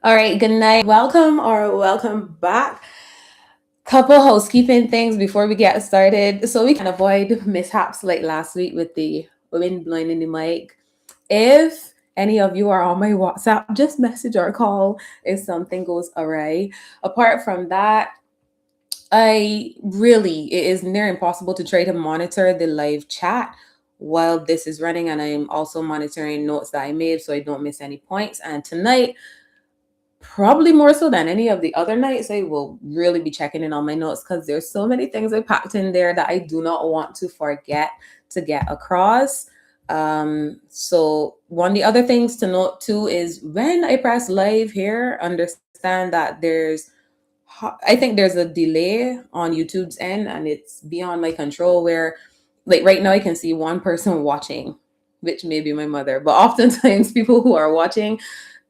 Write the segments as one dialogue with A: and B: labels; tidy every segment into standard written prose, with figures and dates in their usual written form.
A: All right, good night. Welcome or welcome back. Couple housekeeping things before we get started so we can avoid mishaps like last week with the wind blowing in the mic. If any of you are on my WhatsApp, just message or call if something goes awry. Apart from that, it is near impossible to try to monitor the live chat while this is running, and I'm also monitoring notes that I made so I don't miss any points. And tonight, probably more so than any of the other nights, I will really be checking in on my notes because there's so many things I packed in there that I do not want to forget to get across. So one of the other things to note too is when I press live here, understand that I think there's a delay on YouTube's end and it's beyond my control where like right now I can see one person watching, which may be my mother, but oftentimes people who are watching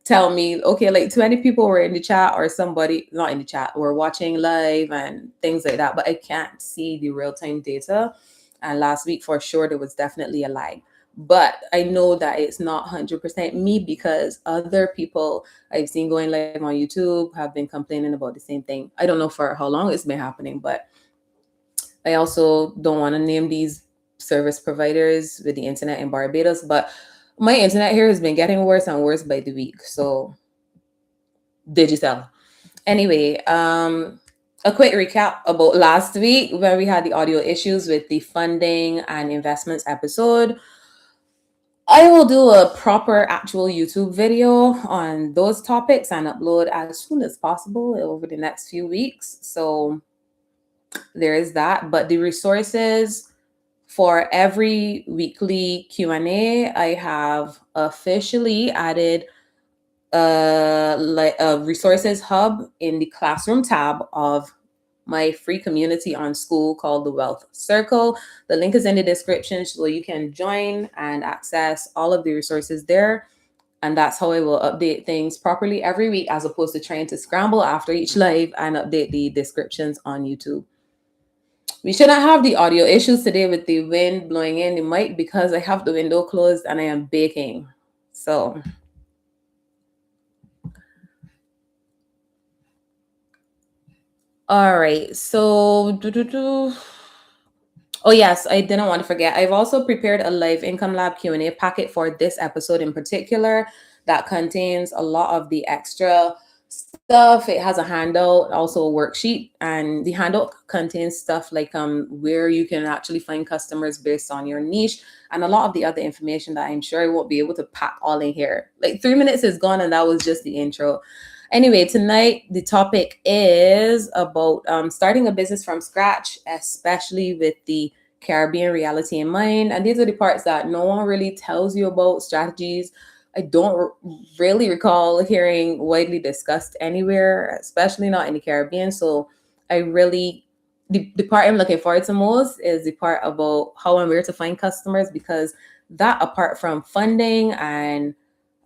A: tell me, okay, like 20 people were in the chat or somebody not in the chat were watching live and things like that, but I can't see the real time data. And last week, for sure, there was definitely a lag. But I know that it's not 100% me because other people I've seen going live on YouTube have been complaining about the same thing. I don't know for how long it's been happening, but I also don't want to name these service providers with the internet in Barbados, but my internet here has been getting worse and worse by the week. So digital. Anyway, a quick recap about last week where we had the audio issues with the funding and investments episode. I will do a proper actual YouTube video on those topics and upload as soon as possible over the next few weeks. So there is that. But the resources for every weekly Q&A, I have officially added like a resources hub in the classroom tab of my free community on school called the Wealth Circle. The link is in the description so you can join and access all of the resources there. And that's how I will update things properly every week as opposed to trying to scramble after each live and update the descriptions on YouTube. We shouldn't have the audio issues today with the wind blowing in the mic because I have the window closed and I am baking. So all right. Oh yes, I didn't want to forget. I've also prepared a live income lab Q&A packet for this episode in particular that contains a lot of the extra stuff. It has a handout, also a worksheet, and the handout contains stuff like where you can actually find customers based on your niche and a lot of the other information that I'm sure I won't be able to pack all in here. Like 3 minutes is gone and that was just the intro. Anyway, tonight the topic is about starting a business from scratch, especially with the Caribbean reality in mind. And these are the parts that no one really tells you about strategies. I don't really recall hearing widely discussed anywhere, especially not in the Caribbean. So I really, the part I'm looking forward to most is the part about how and where to find customers because that, apart from funding and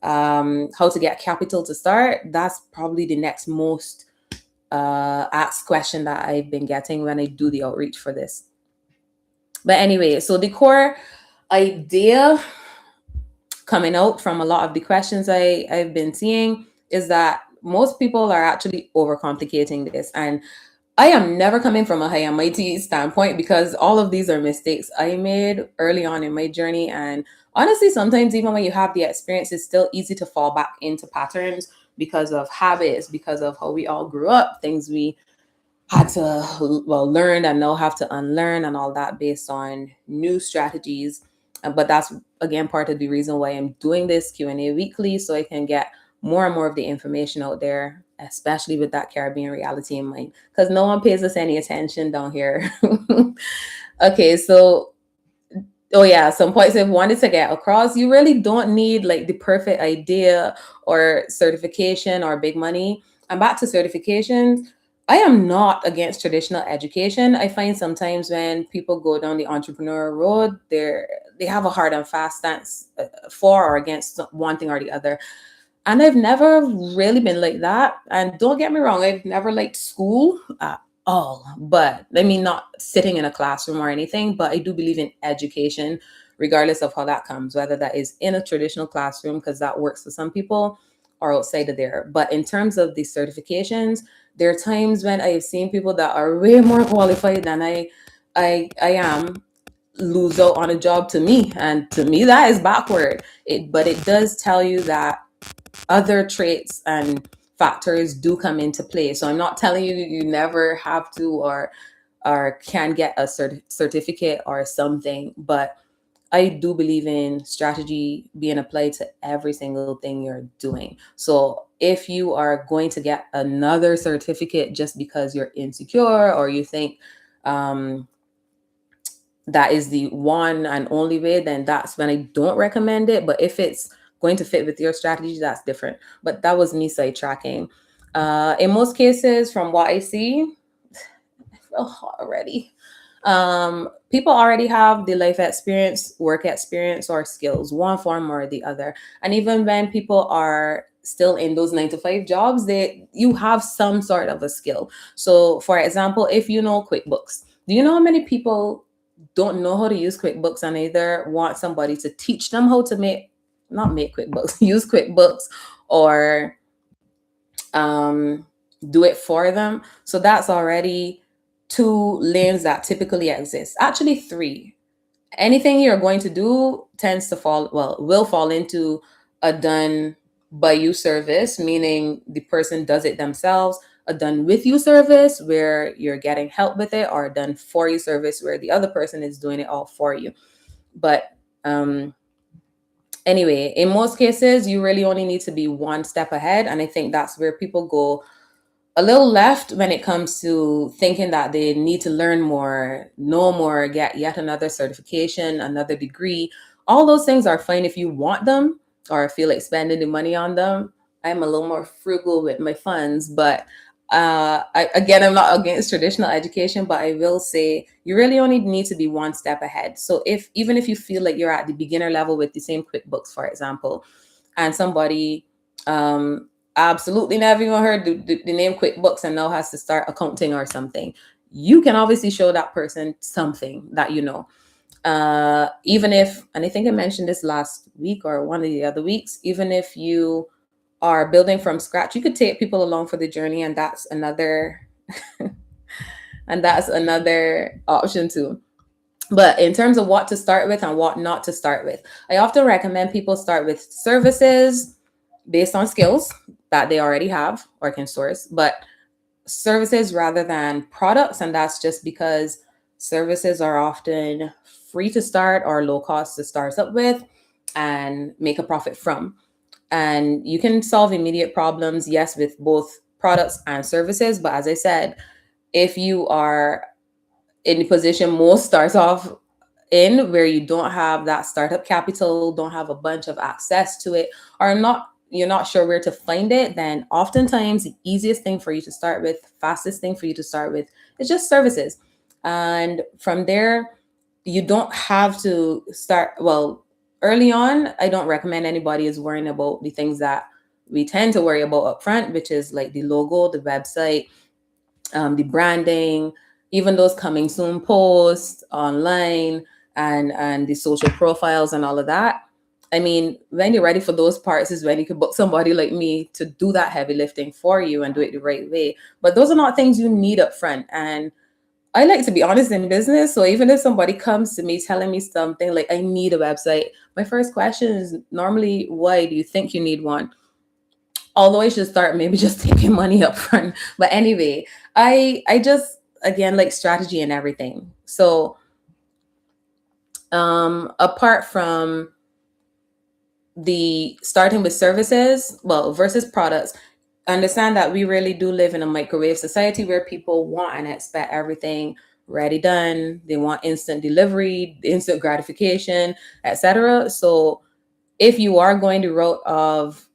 A: how to get capital to start, that's probably the next most asked question that I've been getting when I do the outreach for this. But anyway, so the core idea coming out from a lot of the questions I've been seeing is that most people are actually overcomplicating this. And I am never coming from a high and mighty standpoint because all of these are mistakes I made early on in my journey. And honestly, sometimes even when you have the experience, it's still easy to fall back into patterns because of habits, because of how we all grew up, things we had to learn and now have to unlearn and all that based on new strategies. But that's again part of the reason why I'm doing this Q&A weekly so I can get more and more of the information out there, especially with that Caribbean reality in mind, because no one pays us any attention down here. Okay, so oh yeah, some points I've wanted to get across. You really don't need like the perfect idea or certification or big money. And back to certifications, I am not against traditional education. I find sometimes when people go down the entrepreneur road, they have a hard and fast stance for or against one thing or the other. And I've never really been like that. And don't get me wrong, I've never liked school at all. But I mean, not sitting in a classroom or anything, but I do believe in education, regardless of how that comes, whether that is in a traditional classroom, because that works for some people, or outside of there. But in terms of the certifications, there are times when I've seen people that are way more qualified than I am lose out on a job to me. And to me, that is backward. But it does tell you that other traits and factors do come into play. So I'm not telling you you never have to or can get a certificate or something, but I do believe in strategy being applied to every single thing you're doing. So if you are going to get another certificate just because you're insecure or you think um, that is the one and only way, then that's when I don't recommend it. But if it's going to fit with your strategy, that's different. But that was me sidetracking. In most cases, from what I see, I feel hot already. People already have the life experience, work experience, or skills, one form or the other. And even when people are still in those 9 to 5 jobs, you have some sort of a skill. So, for example, if you know QuickBooks, do you know how many people don't know how to use QuickBooks and either want somebody to teach them how to not make QuickBooks, use QuickBooks, or um, do it for them? So that's already 2 lanes that typically exist. Actually, 3. Anything you're going to do tends to will fall into a done by you service, meaning the person does it themselves, a done with you service where you're getting help with it, or a done for you service where the other person is doing it all for you. But anyway, in most cases, you really only need to be one step ahead. And I think that's where people go a little left when it comes to thinking that they need to learn more, know more, get yet another certification, another degree. All those things are fine if you want them or feel like spending the money on them. I'm a little more frugal with my funds, but I'm not against traditional education, but I will say you really only need to be one step ahead. So even if you feel like you're at the beginner level with the same QuickBooks, for example, and somebody absolutely never even heard the name QuickBooks and now has to start accounting or something, you can obviously show that person something that you know. Even if, and I think I mentioned this last week or one of the other weeks, even if you are building from scratch, you could take people along for the journey, and that's another and that's another option too. But in terms of what to start with and what not to start with, I often recommend people start with services based on skills that they already have or can source, but services rather than products. And that's just because services are often free to start or low cost to start up with and make a profit from. And you can solve immediate problems, yes, with both products and services. But as I said, if you are in the position most starts off in, where you don't have that startup capital, don't have a bunch of access to it, or you're not sure where to find it, then oftentimes the easiest thing for you to start with, fastest thing for you to start with, is just services. And from there, you don't have to start, early on, I don't recommend anybody is worrying about the things that we tend to worry about up front, which is like the logo, the website, the branding, even those coming soon posts online, and the social profiles and all of that. I mean, when you're ready for those parts is when you could book somebody like me to do that heavy lifting for you and do it the right way. But those are not things you need up front. And I like to be honest in business. So even if somebody comes to me telling me something like, I need a website, my first question is normally, why do you think you need one? Although I should start maybe just taking money up front. But anyway, I just, again, like strategy and everything. So apart from the starting with services, versus products, understand that we really do live in a microwave society where people want and expect everything ready, done. They want instant delivery, instant gratification, etc. So if you are going the route of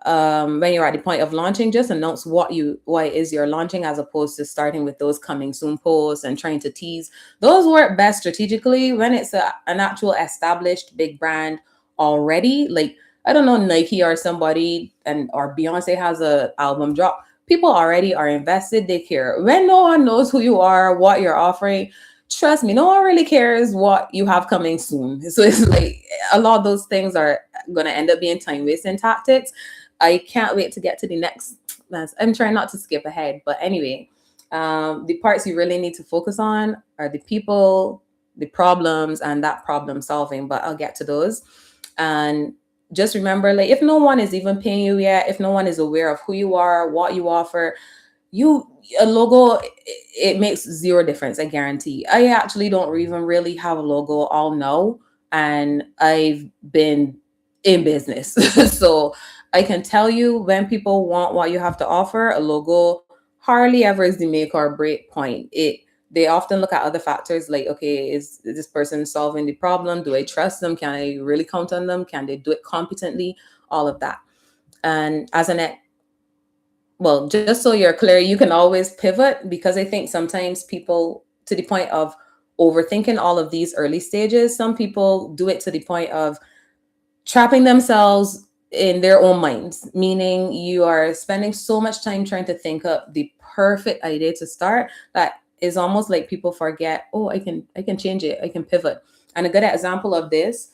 A: when you're at the point of launching, just announce why it is you're launching, as opposed to starting with those coming soon posts and trying to tease. Those work best strategically when it's an actual established big brand already. Like, I don't know, Nike or somebody, or Beyonce has a album drop. People already are invested. They care. When no one knows who you are, what you're offering, trust me, no one really cares what you have coming soon. So it's like a lot of those things are going to end up being time wasting tactics. I can't wait to get to the next. I'm trying not to skip ahead, but anyway, the parts you really need to focus on are the people, the problems, and that problem solving. But I'll get to those. And just remember, like, if no one is even paying you yet, if no one is aware of who you are, what you offer, you a logo, it makes zero difference. I guarantee. I actually don't even really have a logo all now, and I've been in business, so I can tell you when people want what you have to offer. A logo hardly ever is the make or break point. It They often look at other factors like, okay, is this person solving the problem? Do I trust them? Can I really count on them? Can they do it competently? All of that. And as an well, just so you're clear, you can always pivot, because I think sometimes people, to the point of overthinking all of these early stages, some people do it to the point of trapping themselves in their own minds, meaning you are spending so much time trying to think up the perfect idea to start that is almost like people forget, oh, I can change it, I can pivot. And a good example of this,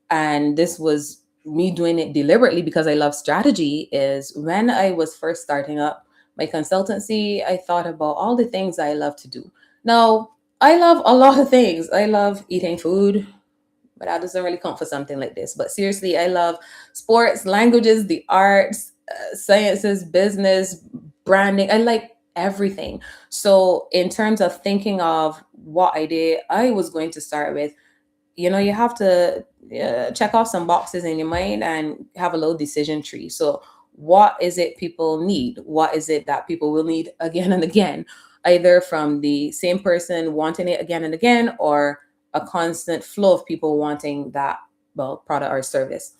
A: and this was me doing it deliberately because I love strategy, is when I was first starting up my consultancy, I thought about all the things I love to do. Now, I love a lot of things. I love eating food, but that doesn't really count for something like this. But seriously, I love sports, languages, the arts, sciences, business, branding. I like everything. So, in terms of thinking of what idea I was going to start with, you have to check off some boxes in your mind and have a little decision tree. So what is it people need? What is it that people will need again and again, either from the same person wanting it again and again, or a constant flow of people wanting that, well, product or service.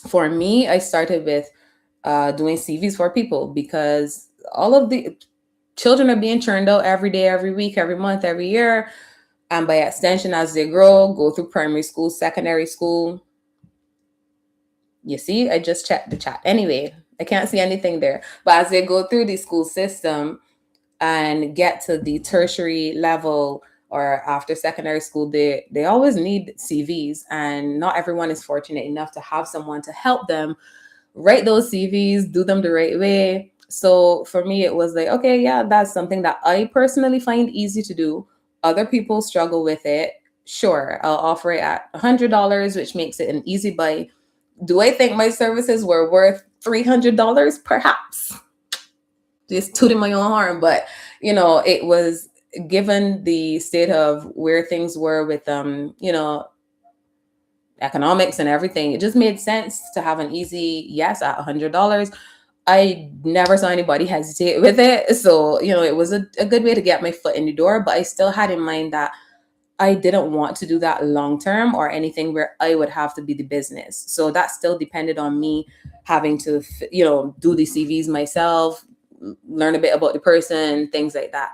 A: For me, I started with doing CVs for people, because all of the children are being churned out every day, every week, every month, every year, and by extension, as they grow, go through primary school, secondary school. You see, I just checked the chat. Anyway, I can't see anything there. But as they go through the school system and get to the tertiary level or after secondary school, they always need CVs. And not everyone is fortunate enough to have someone to help them write those CVs, do them the right way. So for me, it was like, okay, yeah, that's something that I personally find easy to do. Other people struggle with it. Sure, I'll offer it at $100, which makes it an easy buy. Do I think my services were worth $300? Perhaps. Just tooting my own horn, but it was, given the state of where things were with economics and everything, it just made sense to have an easy yes at $100. I never saw anybody hesitate with it. So, it was a good way to get my foot in the door, but I still had in mind that I didn't want to do that long term or anything where I would have to be the business. So that still depended on me having to, do the CVs myself, learn a bit about the person, things like that.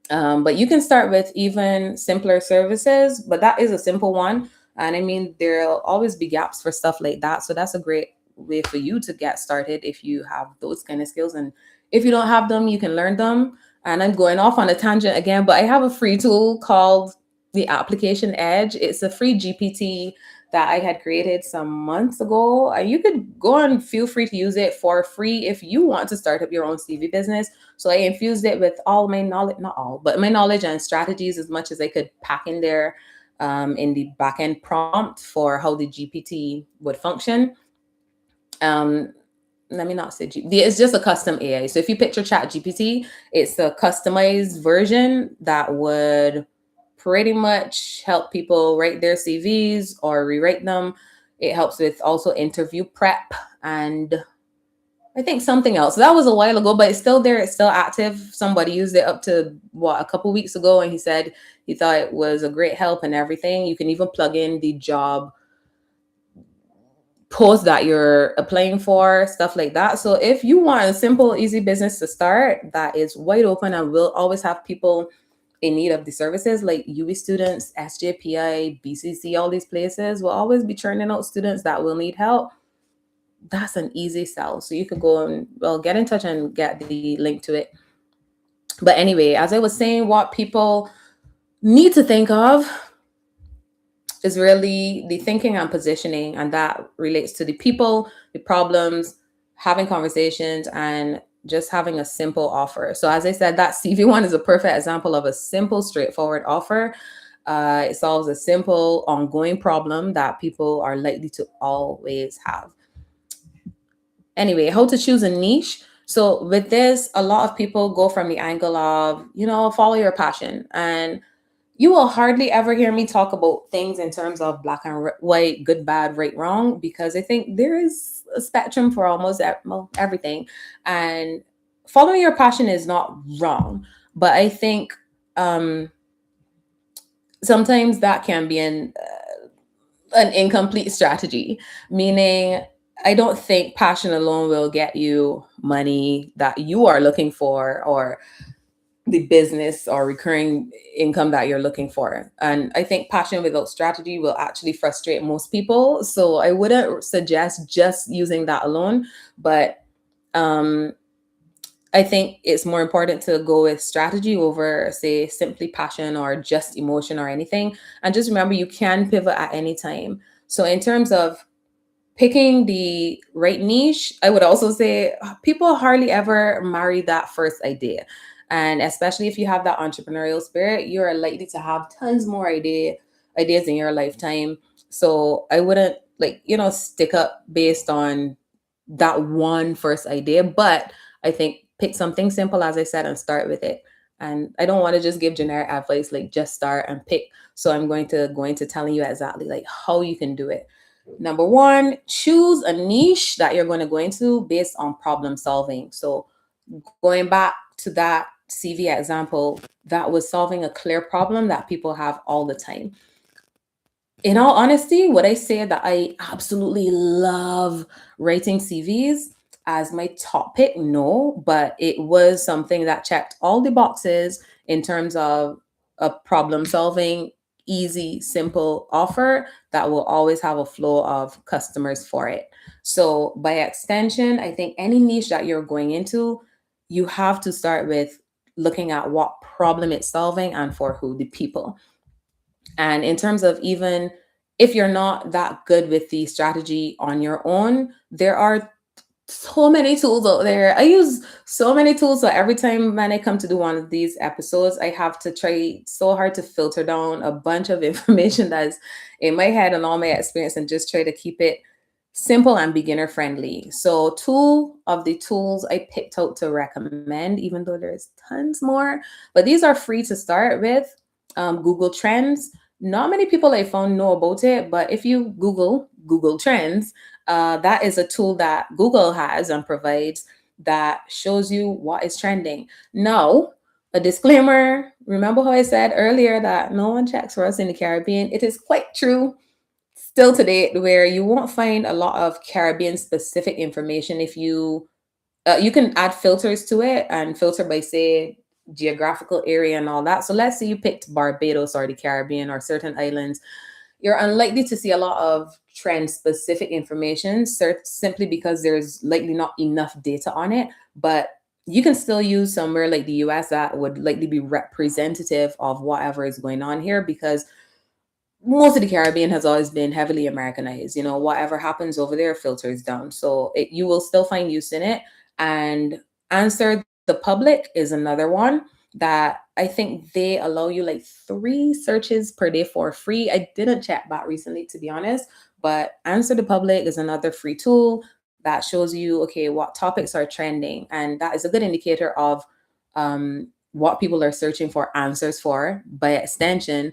A: But you can start with even simpler services, but that is a simple one. And I mean, there'll always be gaps for stuff like that. So that's a great way for you to get started if you have those kind of skills. And if you don't have them, you can learn them. And I'm going off on a tangent again, but I have a free tool called the Application Edge. It's a free GPT that I had created some months ago. You could go and feel free to use it for free if you want to start up your own CV business. So I infused it with all my knowledge, not all, but my knowledge and strategies as much as I could pack in there, in the backend prompt for how the GPT would function. Um, Let me not say it's just a custom AI. So if you picture Chat GPT, it's a customized version that would pretty much help people write their CVs or rewrite them. It helps with also interview prep, and I think something else. That was a while ago, but it's still there. It's still active. Somebody used it up to a couple weeks ago, and he said he thought it was a great help and everything. You can even plug in the job post that you're applying for, stuff like that. So if you want a simple, easy business to start that is wide open and will always have people in need of the services, like UWI students, SJPI, BCC, all these places will always be churning out students that will need help. That's an easy sell. So you could go and, well, get in touch and get the link to it. But anyway, as I was saying, what people need to think of is really the thinking and positioning, and that relates to the people, the problems, having conversations and just having a simple offer. So as I said, that CV one is a perfect example of a simple, straightforward offer. It solves a simple, ongoing problem that people are likely to always have. Anyway, how to choose a niche. So with this, a lot of people go from the angle of, follow your passion. And you will hardly ever hear me talk about things in terms of black and white, good, bad, right, wrong, because I think there is a spectrum for almost everything. And following your passion is not wrong. But I think um, sometimes that can be an incomplete strategy, meaning I don't think passion alone will get you money that you are looking for, or the business or recurring income that you're looking for. And I think passion without strategy will actually frustrate most people. So I wouldn't suggest just using that alone. But um, I think it's more important to go with strategy over, say, simply passion or just emotion or anything. And just remember, you can pivot at any time. So, in terms of picking the right niche, I would also say people hardly ever marry that first idea. And especially if you have that entrepreneurial spirit, you're likely to have tons more ideas in your lifetime. So I wouldn't stick up based on that one first idea, but I think pick something simple, as I said, and start with it. And I don't want to just give generic advice like just start and pick. So I'm going to go into telling you exactly like how you can do it. Number one, choose a niche that you're going to go into based on problem solving. So going back to that CV example, that was solving a clear problem that people have all the time. In all honesty, would I say that I absolutely love writing CVs as my top pick? No, but it was something that checked all the boxes in terms of a problem solving, easy, simple offer that will always have a flow of customers for it. So, by extension, I think any niche that you're going into, you have to start with looking at what problem it's solving and for who, the people. And in terms of, even if you're not that good with the strategy on your own, there are so many tools out there. I use so many tools. So every time when I come to do one of these episodes, I have to try so hard to filter down a bunch of information that's in my head and all my experience and just try to keep it simple and beginner friendly. So two of the tools I picked out to recommend, even though there's tons more, but these are free to start with. Google Trends. Not many people I found know about it, but if you Google Trends, that is a tool that Google has and provides that shows you what is trending. Now, a disclaimer, remember how I said earlier that no one checks for us in the Caribbean? It is quite true still today, where you won't find a lot of Caribbean specific information. If you can add filters to it and filter by, say, geographical area and all that. So let's say you picked Barbados or the Caribbean or certain islands, you're unlikely to see a lot of trend specific information, simply because there's likely not enough data on it. But you can still use somewhere like the US that would likely be representative of whatever is going on here, because most of the Caribbean has always been heavily Americanized. Whatever happens over there filters down. So you will still find use in it. And Answer the Public is another one that I think they allow you like 3 searches per day for free. I didn't check that recently, to be honest, but Answer the Public is another free tool that shows you, okay, what topics are trending. And that is a good indicator of what people are searching for answers for. By extension,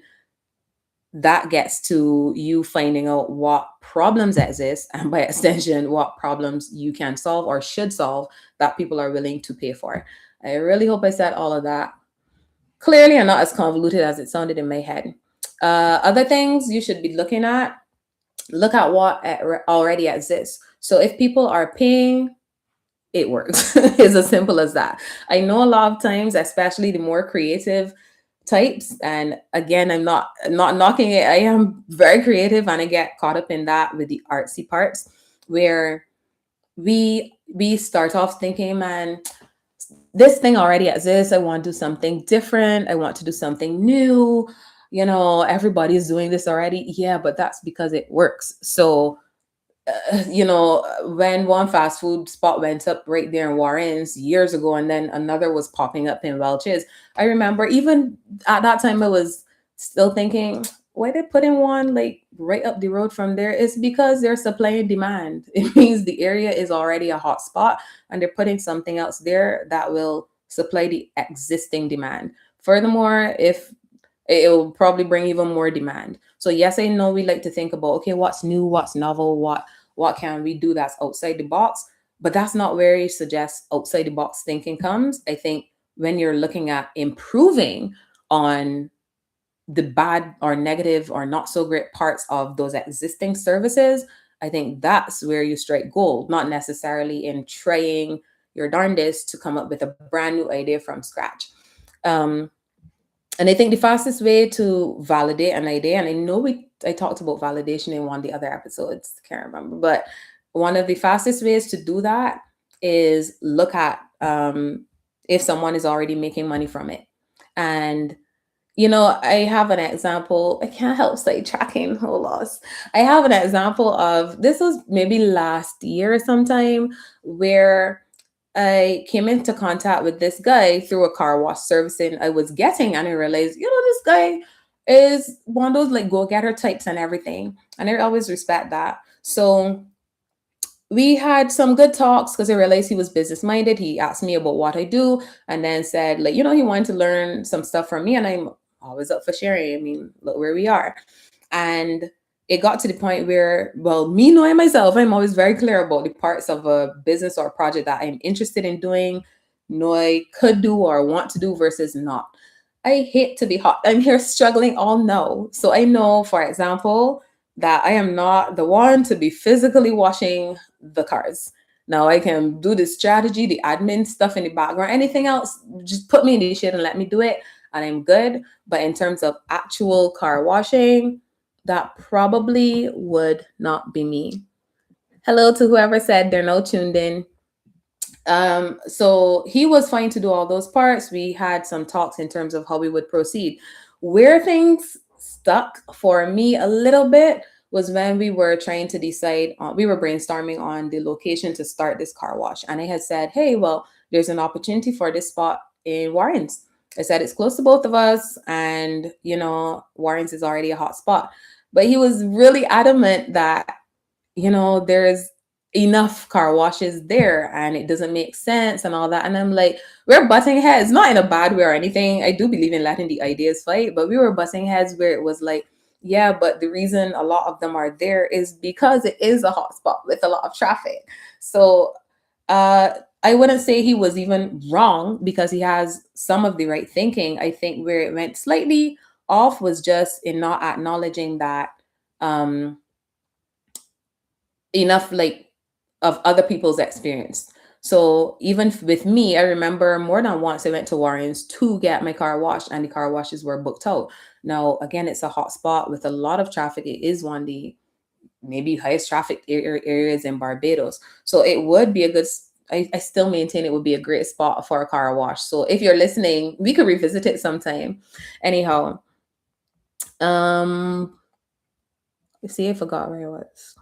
A: that gets to you finding out what problems exist, and by extension what problems you can solve or should solve that people are willing to pay for. I really hope I said all of that clearly and not as convoluted as it sounded in my head. Other things you should be looking at, look at what already exists. So if people are paying, it works. It's as simple as that. I know a lot of times, especially the more creative types, and again, I'm not knocking it. I am very creative and I get caught up in that with the artsy parts, where we start off thinking, man, this thing already exists. I want to do something different. I want to do something new. Everybody's doing this already. Yeah, but that's because it works. So when one fast food spot went up right there in Warren's years ago, and then another was popping up in Welch's. I remember even at that time, I was still thinking, why they put in one like right up the road from there? It's because they're supply and demand. It means the area is already a hot spot, and they're putting something else there that will supply the existing demand. Furthermore, if it will probably bring even more demand. So yes, I know we like to think about, okay, what's new, what's novel, what can we do that's outside the box, but that's not where you suggest outside the box thinking comes. I think when you're looking at improving on the bad or negative or not so great parts of those existing services, I think that's where you strike gold, not necessarily in trying your darndest to come up with a brand new idea from scratch. Um, and I think the fastest way to validate an idea, and I talked about validation in one of the other episodes, can't remember, but one of the fastest ways to do that is look at if someone is already making money from it. And I have an example. I can't help sidetracking. Whole loss. I have an example of this was maybe last year sometime where I came into contact with this guy through a car wash servicing I was getting, and I realized, this guy is one of those like go getter types and everything, and I always respect that. So we had some good talks because I realized he was business minded. He asked me about what I do, and then said like, he wanted to learn some stuff from me, and I'm always up for sharing. I mean, look where we are. And it got to the point where, well, me knowing myself, I'm always very clear about the parts of a business or a project that I'm interested in doing, know I could do or want to do versus not. I hate to be hot. I'm here struggling all no. So I know, for example, that I am not the one to be physically washing the cars. Now I can do the strategy, the admin stuff in the background, anything else, just put me in the shit and let me do it, and I'm good. But in terms of actual car washing, that probably would not be me. Hello to whoever said they're now tuned in. So he was fine to do all those parts. We had some talks in terms of how we would proceed. Where things stuck for me a little bit was when we were trying to decide we were brainstorming on the location to start this car wash, and I had said, hey, well, there's an opportunity for this spot in Warrens. I said it's close to both of us, and Warrens is already a hot spot. But he was really adamant that there's enough car washes there and it doesn't make sense and all that. And I'm like, we're butting heads, not in a bad way or anything. I do believe in letting the ideas fight, but we were butting heads where it was like, yeah, but the reason a lot of them are there is because it is a hotspot with a lot of traffic. So I wouldn't say he was even wrong because he has some of the right thinking. I think where it went slightly off was just in not acknowledging that um enough like of other people's experience. So even with me, I remember more than once I went to Warren's to get my car washed, and the car washes were booked out. Now, again, it's a hot spot with a lot of traffic. It is one of the maybe highest traffic areas in Barbados. So it would be a good. I still maintain it would be a great spot for a car wash. So if you're listening, we could revisit it sometime. Anyhow, let's see, I forgot where I was.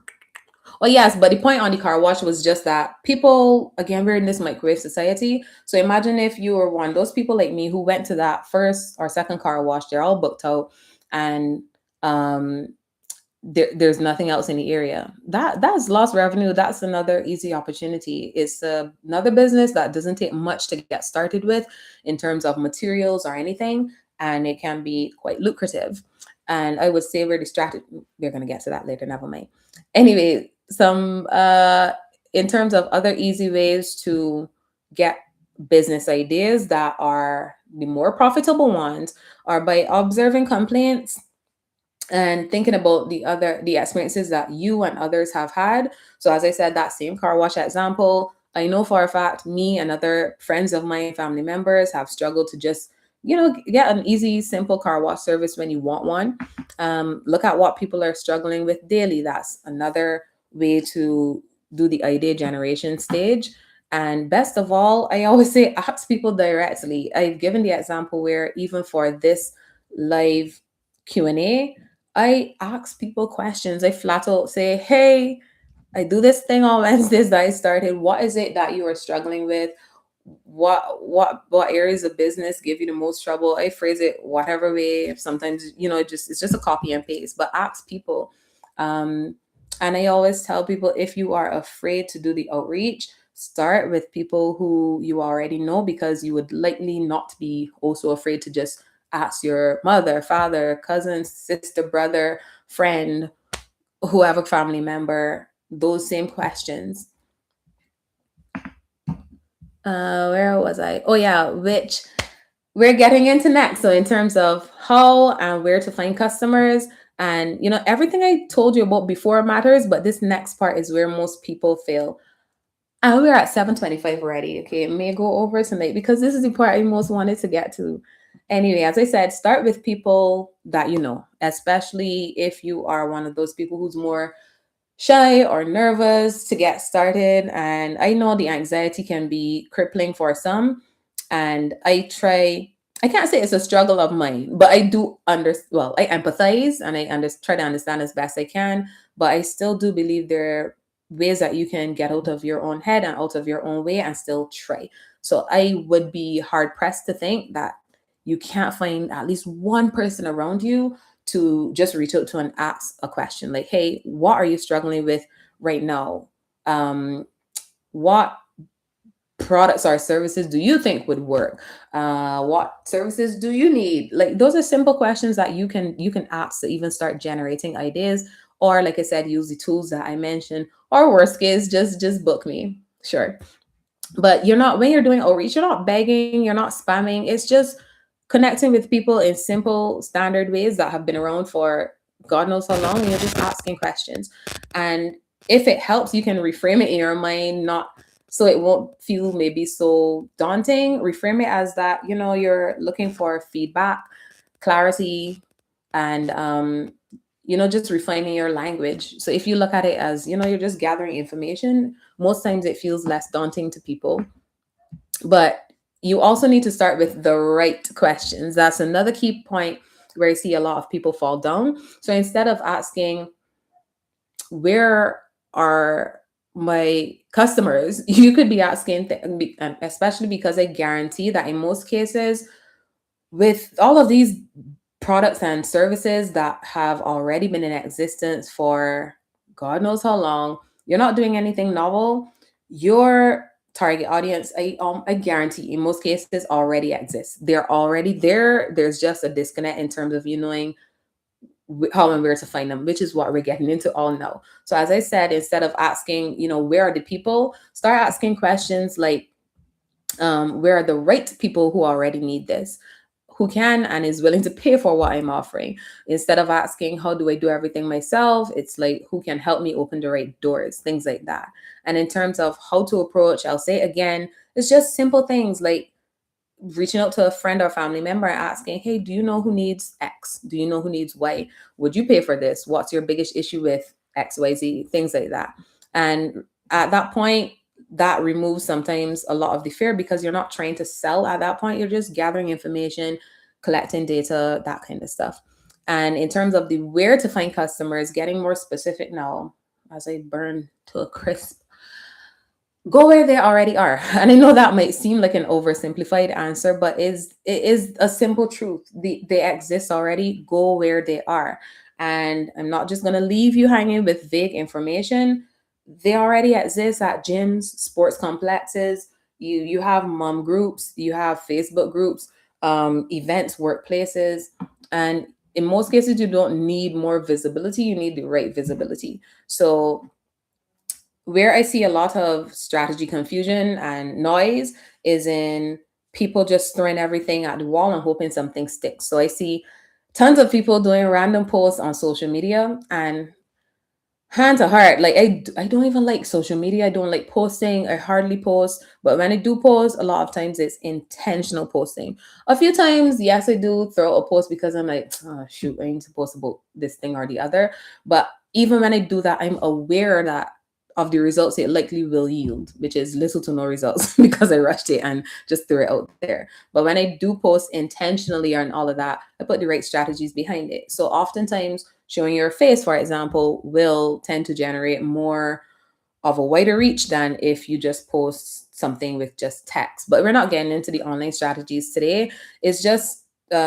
A: Well, yes, but the point on the car wash was just that people, again, we're in this microwave society. So imagine if you were one of those people like me who went to that first or second car wash, they're all booked out, and um, there's nothing else in the area. That's lost revenue. That's another easy opportunity. It's another business that doesn't take much to get started with in terms of materials or anything, and it can be quite lucrative. And I would say we're distracted. We're going to get to that later. Never mind. Anyway, some in terms of other easy ways to get business ideas that are the more profitable ones are by observing complaints and thinking about the experiences that you and others have had. So as I said, that same car wash example, I know for a fact me and other friends of mine, family members, have struggled to just get an easy simple car wash service when you want one. Look at what people are struggling with daily. That's another way to do the idea generation stage. And best of all, I always say ask people directly. I've given the example where even for this live Q&A, I ask people questions. I flat out say, hey, I do this thing on Wednesdays that I started. What is it that you are struggling with? What areas of business give you the most trouble? I phrase it whatever way. Sometimes, it's just a copy and paste, but ask people. Um, and I always tell people, if you are afraid to do the outreach, start with people who you already know, because you would likely not be also afraid to just ask your mother, father, cousin, sister, brother, friend, whoever family member those same questions. Where was I? Oh yeah, which we're getting into next. So in terms of how and where to find customers, and everything I told you about before matters, but this next part is where most people fail. And we're at 7:25 already. Okay, it may go over tonight because this is the part I most wanted to get to. Anyway, as I said, start with people that you know, especially if you are one of those people who's more shy or nervous to get started. And I know the anxiety can be crippling for some. And I can't say it's a struggle of mine, but I do well, I empathize and try to understand as best I can. But I still do believe there are ways that you can get out of your own head and out of your own way and still try. So I would be hard pressed to think that you can't find at least one person around you to just reach out to and ask a question like, hey, what are you struggling with right now? What products or services do you think would work? What services do you need? Like, those are simple questions that you can ask to even start generating ideas. Or like I said, use the tools that I mentioned, or worst case, just book me. Sure. But you're not, when you're doing outreach, you're not begging, you're not spamming. It's just connecting with people in simple standard ways that have been around for God knows how long, and you're just asking questions. And if it helps, you can reframe it in your mind, not so it won't feel maybe so daunting. Reframe it as that, you're looking for feedback, clarity, and just refining your language. So if you look at it as, you're just gathering information, most times it feels less daunting to people. But you also need to start with the right questions. That's another key point where I see a lot of people fall down. So instead of asking, where are my customers, you could be asking, especially because I guarantee that in most cases, with all of these products and services that have already been in existence for God knows how long, you're not doing anything novel. Your target audience, I guarantee in most cases already exists. They're already there. There's just a disconnect in terms of you knowing how and where to find them, which is what we're getting into all now. So as I said, instead of asking, where are the people, start asking questions like, where are the right people who already need this, who can and is willing to pay for what I'm offering. Instead of asking, how do I do everything myself? It's like, who can help me open the right doors, things like that. And in terms of how to approach, I'll say again, it's just simple things like reaching out to a friend or family member and asking, hey, do you know who needs X? Do you know who needs Y? Would you pay for this? What's your biggest issue with XYZ? Things like that. And at that point, that removes sometimes a lot of the fear, because you're not trying to sell at that point. You're just gathering information, collecting data, that kind of stuff. And in terms of the where to find customers, getting more specific now, as I burn to a crisp, go where they already are. And I know that might seem like an oversimplified answer, but it is a simple truth. They exist already. Go where they are. And I'm not just going to leave you hanging with vague information. They already exist at gyms, sports complexes. You have mom groups, you have Facebook groups, events, workplaces. And in most cases, you don't need more visibility, you need the right visibility. So where I see a lot of strategy confusion and noise is in people just throwing everything at the wall and hoping something sticks. So I see tons of people doing random posts on social media, and hand to heart, like I don't even like social media. I don't like posting. I hardly post, but when I do post, a lot of times it's intentional posting. A few times, yes, I do throw a post because I'm like, oh shoot, I need to post about this thing or the other. But even when I do that, I'm aware that of the results it likely will yield, which is little to no results because I rushed it and just threw it out there. But when I do post intentionally and all of that, I put the right strategies behind it. So oftentimes showing your face, for example, will tend to generate more. of a wider reach than if you just post something with just text. But we're not getting into the online strategies today. It's just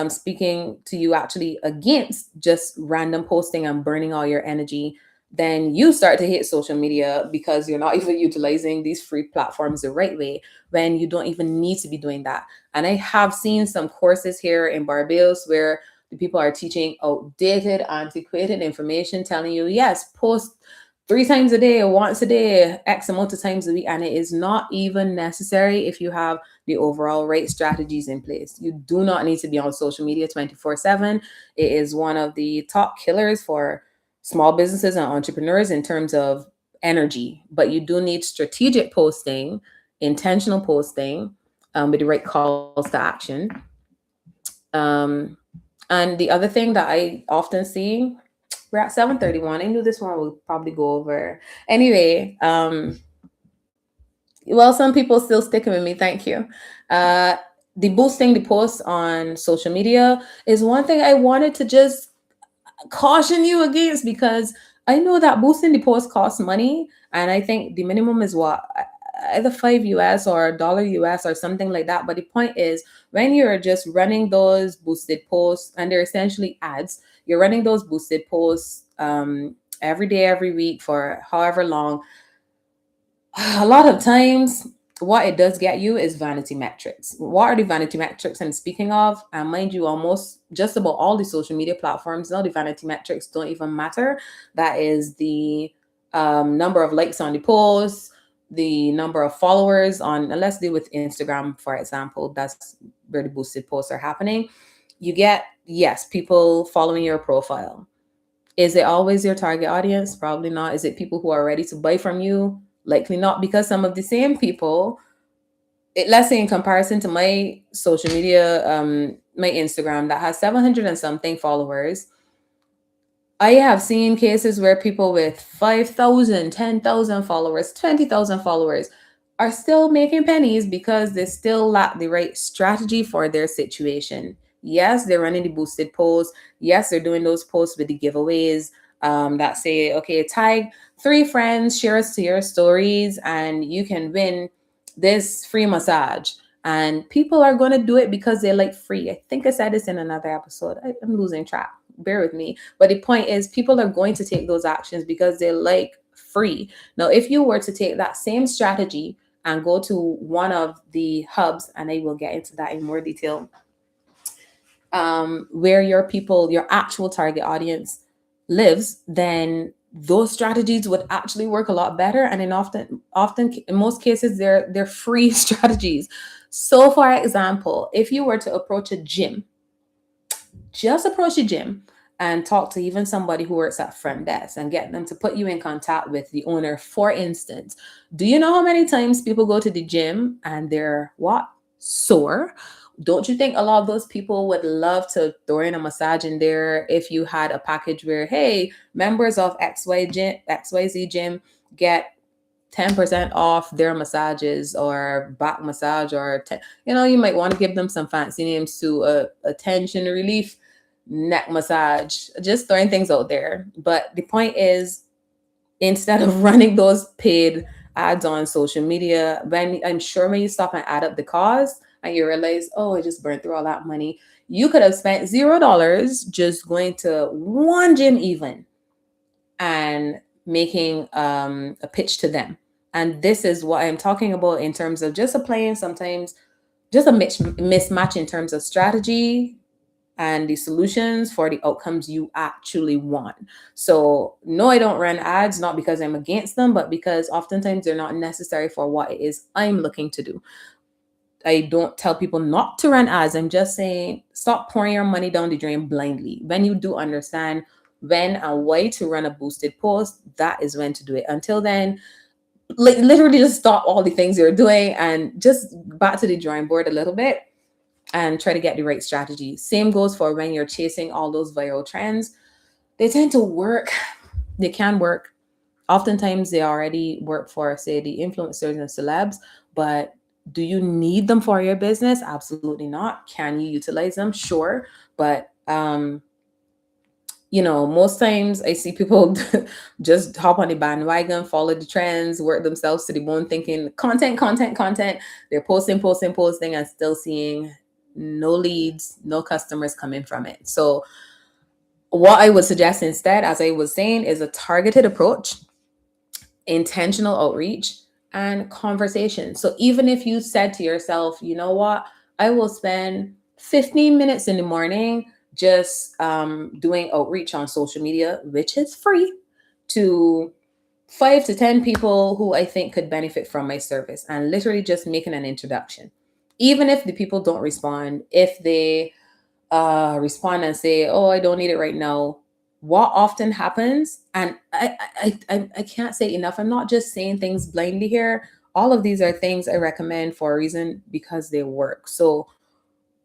A: speaking to you actually against just random posting and burning all your energy. Then you start to hate social media because you're not even utilizing these free platforms the right way when you don't even need to be doing that. And I have seen some courses here in Barbados where the people are teaching outdated, antiquated information, telling you, yes, post 3 times a day or once a day, X amount of times a week. And it is not even necessary if you have the overall right strategies in place. You do not need to be on social media 24/7. It is one of the top killers for small businesses and entrepreneurs in terms of energy. But you do need strategic posting, intentional posting, with the right calls to action. Um, and the other thing that I often see, we're at 7:31. I knew this one would probably go over. Anyway, well, some people still sticking with me. Thank you. Uh, the boosting the posts on social media is one thing I wanted to just caution you against, because I know that boosting the post costs money, and I think the minimum is what, either $5 or $1 or something like that. But the point is, when you're just running those boosted posts, and they're essentially ads, you're running those boosted posts every day, every week for however long. A lot of times what it does get you is vanity metrics. What are the vanity metrics I'm speaking of? And mind you, almost just about all the social media platforms now, the vanity metrics don't even matter. That is the number of likes on the post, the number of followers on, let's deal with Instagram for example. That's where the boosted posts are happening. You get, yes, people following your profile. Is it always your target audience? Probably not. Is it people who are ready to buy from you? Likely not, because some of the same people, let's say in comparison to my social media, my Instagram that has 700 and something followers, I have seen cases where people with 5,000, 10,000 followers, 20,000 followers are still making pennies because they still lack the right strategy for their situation. Yes, they're running the boosted posts. Yes, they're doing those posts with the giveaways that say, okay, tag 3 friends, share us to your stories, and you can win this free massage. And people are going to do it because they like free. I think I said this in another episode. I'm losing track. Bear with me. But the point is, people are going to take those actions because they like free. Now, if you were to take that same strategy and go to one of the hubs, and I will get into that in more detail, where your people, your actual target audience lives, then those strategies would actually work a lot better. And often in most cases, they're free strategies. So for example, if you were to approach a gym, just approach a gym and talk to even somebody who works at front desk and get them to put you in contact with the owner. For instance, do you know how many times people go to the gym and they're what? Sore. Don't you think a lot of those people would love to throw in a massage in there if you had a package where, hey, members of XYZ gym get 10% off their massages or back massage, or you might want to give them some fancy names to a tension relief neck massage, just throwing things out there. But the point is, instead of running those paid ads on social media, when you stop and add up the cost and you realize, oh, I just burned through all that money, you could have spent $0 just going to one gym even and making a pitch to them. And this is what I'm talking about in terms of just applying sometimes just a mismatch in terms of strategy and the solutions for the outcomes you actually want. So, no, I don't run ads, not because I'm against them, but because oftentimes they're not necessary for what it is I'm looking to do. I don't tell people not to run ads. I'm just saying stop pouring your money down the drain blindly. When you do understand when and why to run a boosted post, that is when to do it. Until then, like literally just stop all the things you're doing and just back to the drawing board a little bit and try to get the right strategy. Same goes for when you're chasing all those viral trends. They tend to work. They can work. Oftentimes they already work for, say, the influencers and celebs, but do you need them for your business? Absolutely not. Can you utilize them? Sure. But Most times I see people just hop on the bandwagon, follow the trends, work themselves to the bone, thinking content, content, content. They're posting, posting, posting, and still seeing no leads, no customers coming from it. So, what I would suggest instead, as I was saying, is a targeted approach, intentional outreach, and conversation. So even if you said to yourself, you know what, I will spend 15 minutes in the morning just doing outreach on social media, which is free, to 5 to 10 people who I think could benefit from my service, and literally just making an introduction. Even if the people don't respond, if they respond and say, "Oh, I don't need it right now." What often happens, and I can't say enough. I'm not just saying things blindly here. All of these are things I recommend for a reason because they work. So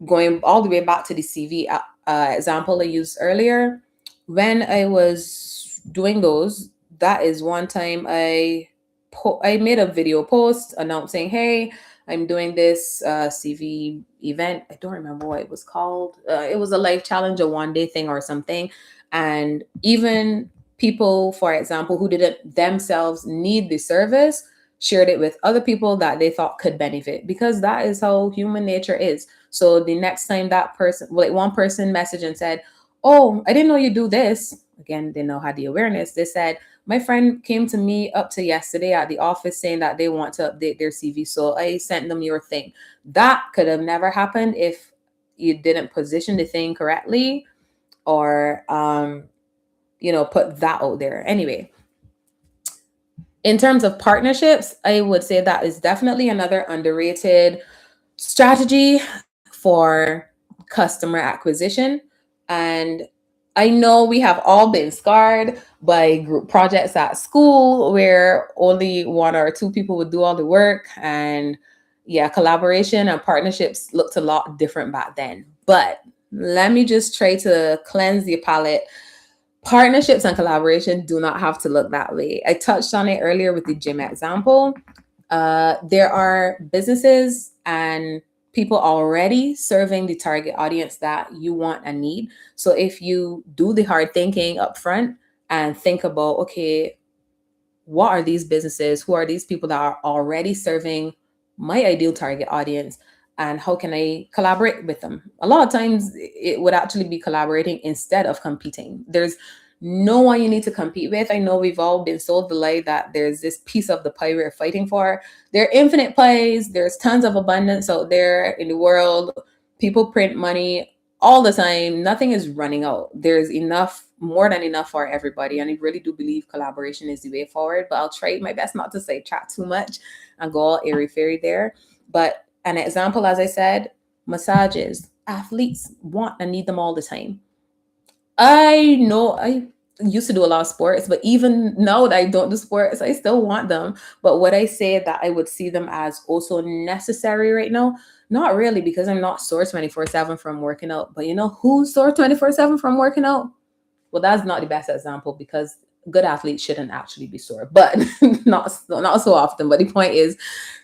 A: going all the way back to the CV example I used earlier, when I was doing those, that is one time I made a video post announcing, "Hey, I'm doing this CV event." I don't remember what it was called. It was a life challenge, a 1 day thing or something, and even people, for example, who didn't themselves need the service shared it with other people that they thought could benefit, because that is how human nature is. So the next time that person, like one person messaged and said, "Oh, I didn't know you do this." Again, they now had the awareness. They said, "My friend came to me up to yesterday at the office saying that they want to update their CV. So I sent them your thing." That could have never happened if you didn't position the thing correctly, or, put that out there. Anyway, in terms of partnerships, I would say that is definitely another underrated strategy for customer acquisition. And I know we have all been scarred by group projects at school where only one or two people would do all the work. And yeah, collaboration and partnerships looked a lot different back then. But let me just try to cleanse the palate. Partnerships and collaboration do not have to look that way. I touched on it earlier with the gym example. There are businesses and people already serving the target audience that you want and need. So if you do the hard thinking up front and think about, okay, what are these businesses? Who are these people that are already serving my ideal target audience? And how can I collaborate with them? A lot of times it would actually be collaborating instead of competing. There's no one you need to compete with. I know we've all been sold the lie that there's this piece of the pie we're fighting for. There are infinite pies. There's tons of abundance out there in the world. People print money all the time. Nothing is running out. There's enough, more than enough for everybody. And I really do believe collaboration is the way forward. But I'll try my best not to say chat too much and go all airy fairy there. But an example, as I said, massages. Athletes want and need them all the time. I know I used to do a lot of sports, but even now that I don't do sports, I still want them. But would I say that I would see them as also necessary right now? Not really, because I'm not sore 24/7 from working out. But you know who's sore 24/7 from working out? Well, that's not the best example, because good athletes shouldn't actually be sore, but not so often. But the point is,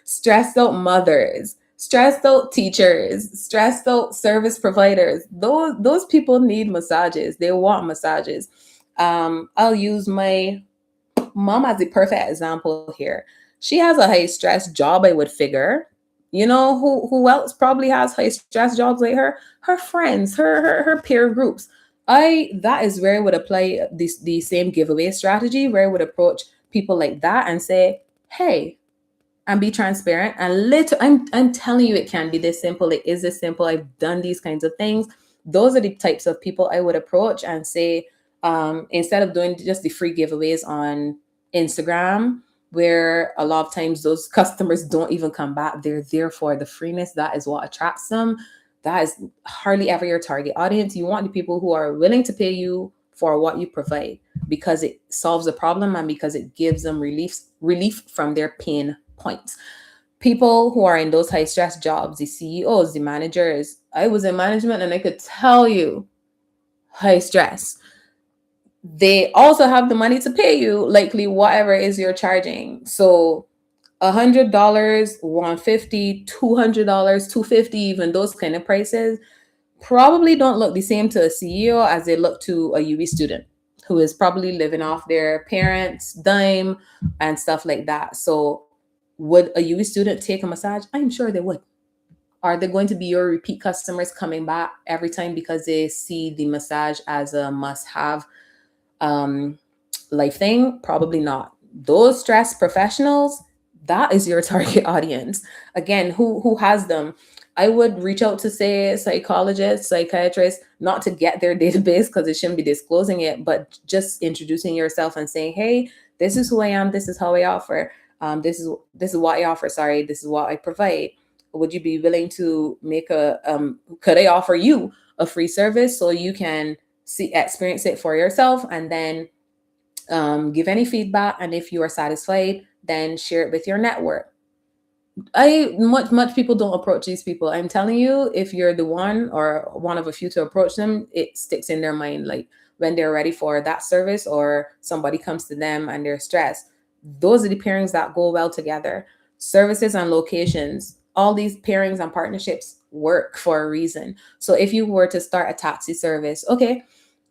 A: stressed out mothers, stressed out teachers, stressed out service providers. Those people need massages. They want massages. I'll use my mom as the perfect example here. She has a high stress job, I would figure. You know who else probably has high stress jobs like her? Her friends, her peer groups. I That is where I would apply the same giveaway strategy, where I would approach people like that and say, "Hey," and be transparent. And I'm telling you, it can be this simple. It is this simple. I've done these kinds of things. Those are the types of people I would approach and say, instead of doing just the free giveaways on Instagram, where a lot of times those customers don't even come back, they're there for the freeness. That is what attracts them. That is hardly ever your target audience. You want the people who are willing to pay you for what you provide, because it solves a problem and because it gives them relief from their pain points. People who are in those high stress jobs, the CEOs, the managers. I was in management and I could tell you, high stress. They also have the money to pay you, likely whatever is you're charging. So $100, $150, $200, $250, even those kind of prices. probably don't look the same to a CEO as they look to a UB student who is probably living off their parents' dime and stuff like that. So, would a UB student take a massage? I'm sure they would. Are they going to be your repeat customers coming back every time because they see the massage as a must have um, life thing? Probably not. Those stress professionals, that is your target audience. Again, who has them? I would reach out to say psychologists, psychiatrists, not to get their database because it shouldn't be disclosing it, but just introducing yourself and saying, "Hey, this is who I am. This is how I offer. This is what I offer. Sorry, this is what I provide. Would you be willing to make a could I offer you a free service so you can see experience it for yourself and then give any feedback, and if you are satisfied then share it with your network." I much people don't approach these people. I'm telling you, if you're the one or one of a few to approach them, it sticks in their mind. Like when they're ready for that service or somebody comes to them and they're stressed. Those are the pairings that go well together. Services and locations, all these pairings and partnerships work for a reason. So if you were to start a taxi service, okay,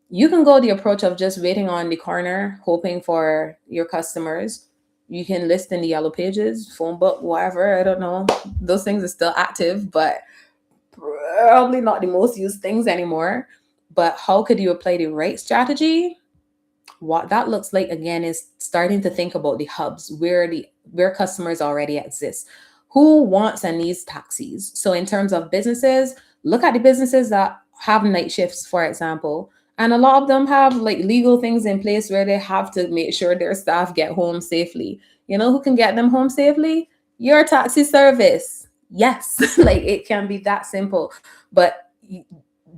A: you can go the approach of just waiting on the corner, hoping for your customers. You can list in the yellow pages, phone book, whatever. I don't know. Those things are still active, but probably not the most used things anymore. But how could you apply the right strategy? What that looks like again is starting to think about the hubs where customers already exist. Who wants and needs taxis? So in terms of businesses, look at the businesses that have night shifts, for example. And a lot of them have like legal things in place where they have to make sure their staff get home safely. You know who can get them home safely? Your taxi service. Yes, like it can be that simple. But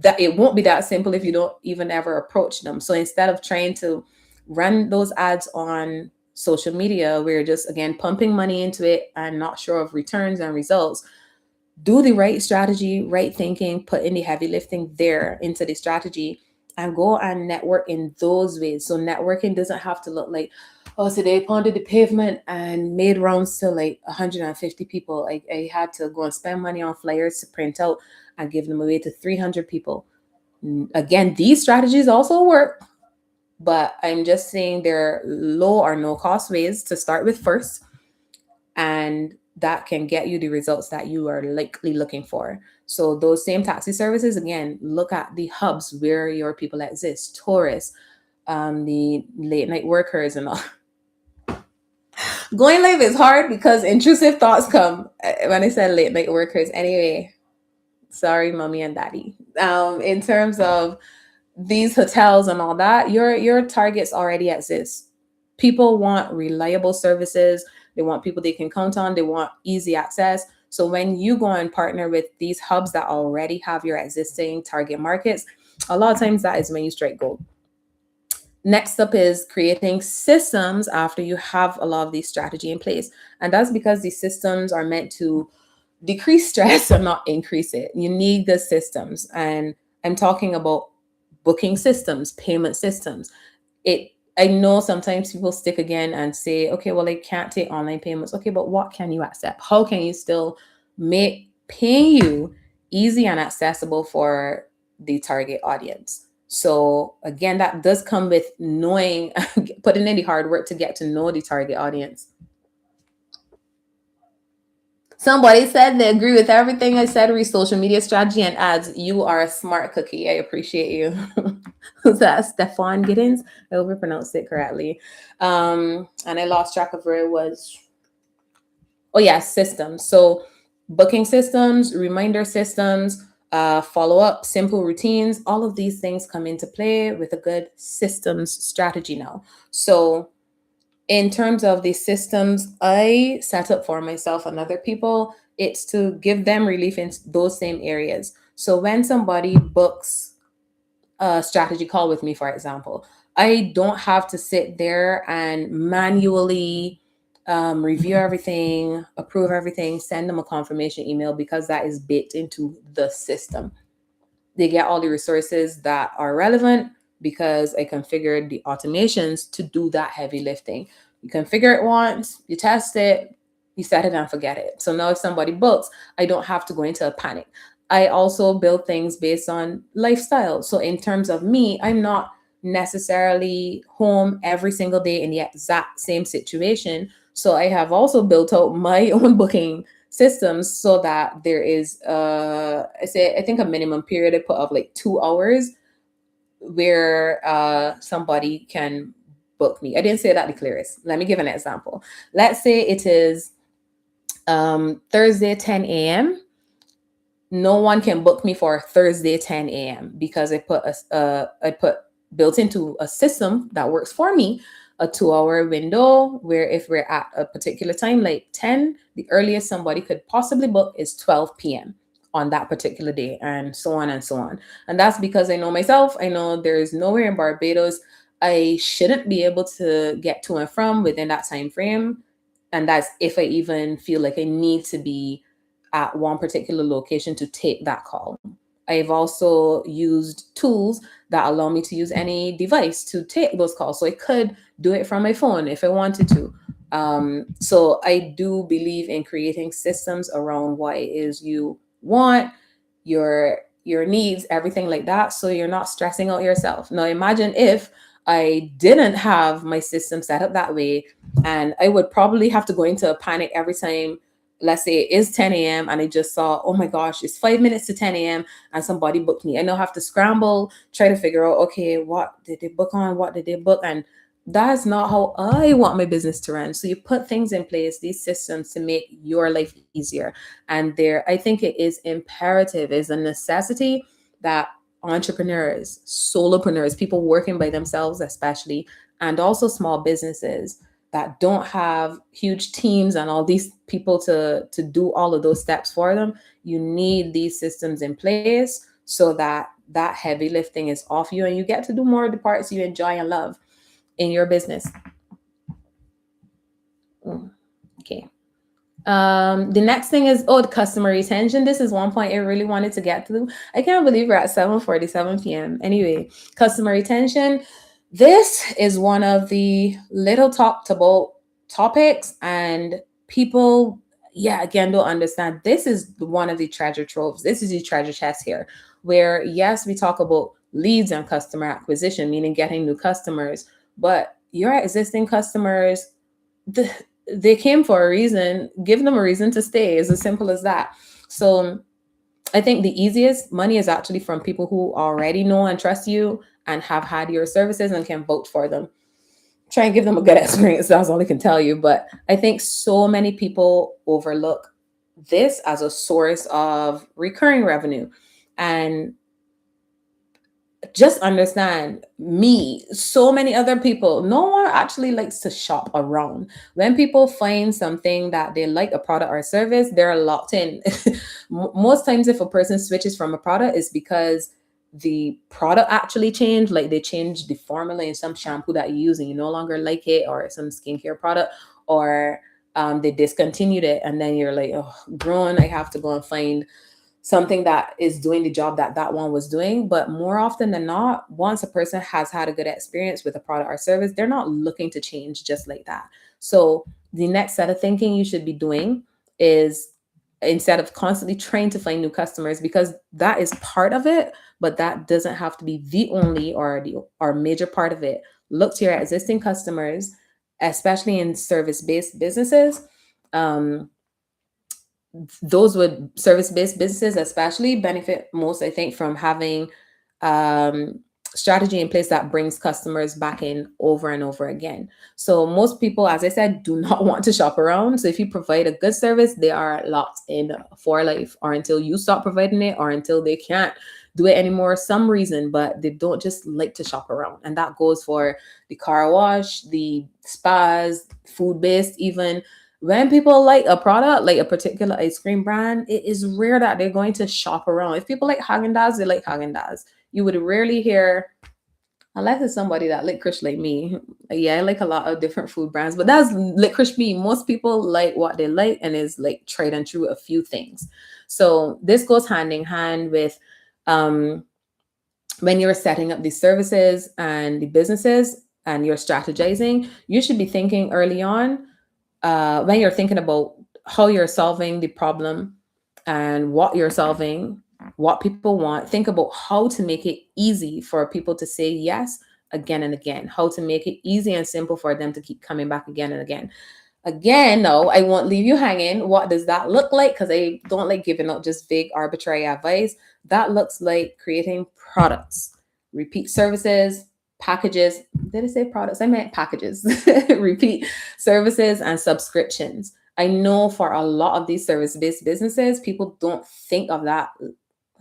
A: that it won't be that simple if you don't even ever approach them. So instead of trying to run those ads on social media, we're just again pumping money into it and not sure of returns and results. Do the right strategy, right thinking, put in the heavy lifting there into the strategy and go and network in those ways. So networking doesn't have to look like, oh, today I pounded the pavement and made rounds to like 150 people. I had to go and spend money on flyers to print out and give them away to 300 people. Again, these strategies also work, but I'm just saying they're low or no cost ways to start with first, and that can get you the results that you are likely looking for. So those same taxi services, again, look at the hubs where your people exist, tourists, the late night workers and all. Going live is hard because intrusive thoughts come when I said late night workers. Anyway, sorry, mommy and daddy. In terms of these hotels and all that, your targets already exist. People want reliable services. They want people they can count on. They want easy access. So when you go and partner with these hubs that already have your existing target markets, a lot of times that is when you strike gold. Next up is creating systems after you have a lot of these strategy in place. And that's because these systems are meant to decrease stress and not increase it. You need the systems. And I'm talking about booking systems, payment systems. It I know sometimes people stick again and say, okay, well, I can't take online payments. Okay, but what can you accept? How can you still make paying you easy and accessible for the target audience? So again, that does come with knowing, putting in the hard work to get to know the target audience. Somebody said they agree with everything I said re social media strategy and ads. You are a smart cookie. I appreciate you. Who's that? Stefan Giddens? I hope I pronounced it correctly. And I lost track of where it was. Oh, yeah, systems. So, booking systems, reminder systems, follow up, simple routines, all of these things come into play with a good systems strategy now. So, in terms of the systems I set up for myself and other people, it's to give them relief in those same areas. So when somebody books a strategy call with me, for example, I don't have to sit there and manually review everything, approve everything, send them a confirmation email because that is baked into the system. They get all the resources that are relevant because I configured the automations to do that heavy lifting. You configure it once, you test it, you set it and forget it. So now if somebody books, I don't have to go into a panic. I also build things based on lifestyle. So in terms of me, I'm not necessarily home every single day in the exact same situation. So I have also built out my own booking systems so that there is I think a minimum period I put of like 2 hours where somebody can book me. I didn't say that the clearest. Let me give an example. Let's say it is Thursday 10 a.m. No one can book me for Thursday 10 a.m. because I put built into a system that works for me a 2 hour window where if we're at a particular time like 10, the earliest somebody could possibly book is 12 p.m. on that particular day, and so on and so on. And that's because I know myself. I know there is nowhere in Barbados I shouldn't be able to get to and from within that time frame, and that's if I even feel like I need to be at one particular location to take that call. I've also used tools that allow me to use any device to take those calls. So I could do it from my phone if I wanted to. So I do believe in creating systems around what it is you want, your needs, everything like that. So you're not stressing out yourself. Now imagine if I didn't have my system set up that way, and I would probably have to go into a panic every time. Let's say it is 10 a.m. and I just saw, oh my gosh, it's 5 minutes to 10 a.m. and somebody booked me. I now have to scramble, try to figure out, okay, what did they book on? What did they book? And that's not how I want my business to run. So you put things in place, these systems to make your life easier. And I think it is imperative, is a necessity that entrepreneurs, solopreneurs, people working by themselves, especially, and also small businesses that don't have huge teams and all these people to do all of those steps for them, you need these systems in place so that that heavy lifting is off you and you get to do more of the parts you enjoy and love in your business. Mm, okay. The next thing is, the customer retention. This is one point I really wanted to get to. I can't believe we're at 7:47 p.m. Anyway, customer retention. This is one of the little talked about topics, and people, yeah, again, don't understand. This is one of the treasure troves. This is the treasure chest here, where yes, we talk about leads and customer acquisition, meaning getting new customers, but your existing customers, the, they came for a reason. Give them a reason to stay. It's as simple as that. So I think the easiest money is actually from people who already know and trust you and have had your services and can vote for them. Try and give them a good experience. That's all I can tell you. But I think so many people overlook this as a source of recurring revenue. And just understand, me, so many other people, no one actually likes to shop around. When people find something that they like, a product or a service, they're locked in. Most times if a person switches from a product, it's because the product actually changed, like they changed the formula in some shampoo that you use and you no longer like it, or some skincare product, or they discontinued it, and then you're like, oh, grown, I have to go and find something that is doing the job that that one was doing. But more often than not, once a person has had a good experience with a product or service, they're not looking to change just like that. So the next set of thinking you should be doing is, instead of constantly trying to find new customers, because that is part of it, but that doesn't have to be the only or the or major part of it. Look to your existing customers, especially in service-based businesses. um, those would service-based businesses especially benefit most, I think, from having um, strategy in place that brings customers back in over and over again. So most people, as I said, do not want to shop around. So if you provide a good service, they are locked in for life, or until you stop providing it, or until they can't do it anymore, some reason, but they don't just like to shop around. And that goes for the car wash, the spas, food based, even. When people like a product, like a particular ice cream brand, it is rare that they're going to shop around. If people like Haagen-Dazs, they like Haagen-Dazs. You would rarely hear, unless it's somebody that licorice like me. Yeah, I like a lot of different food brands, but that's licorice me. Most people like what they like and is like tried and true a few things. So this goes hand in hand with um, when you're setting up these services and the businesses and you're strategizing, you should be thinking early on, when you're thinking about how you're solving the problem and what you're solving, what people want. Think about how to make it easy for people to say yes again and again, how to make it easy and simple for them to keep coming back again and again. Again, no, I won't leave you hanging. What does that look like? Because I don't like giving out just vague, arbitrary advice. That looks like creating products, repeat services, packages. Did I say products? I meant packages, repeat services, and subscriptions. I know for a lot of these service based businesses, people don't think of that.